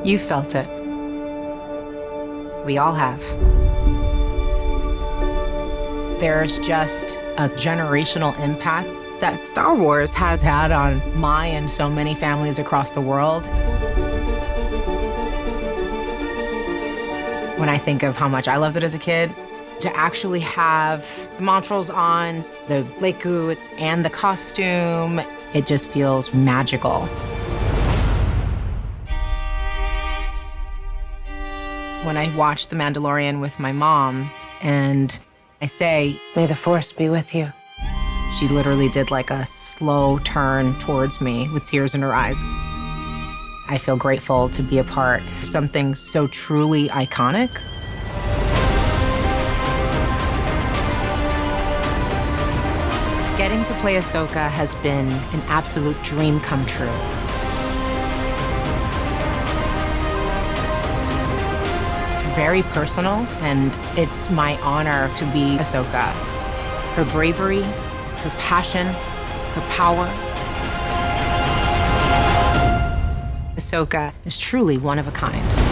You felt it. We all have. There's just a generational impact that Star Wars has had on my and so many families across the world. When I think of how much I loved it as a kid, to actually have the Montrals on, the Leku, and the costume, it just feels magical. When I watch The Mandalorian with my mom and I say, "May the Force be with you," she literally did like a slow turn towards me with tears in her eyes. I feel grateful to be a part of something so truly iconic. Getting to play Ahsoka has been an absolute dream come true. It's very personal, and it's my honor to be Ahsoka. Her bravery, her passion, her power. Ahsoka is truly one of a kind.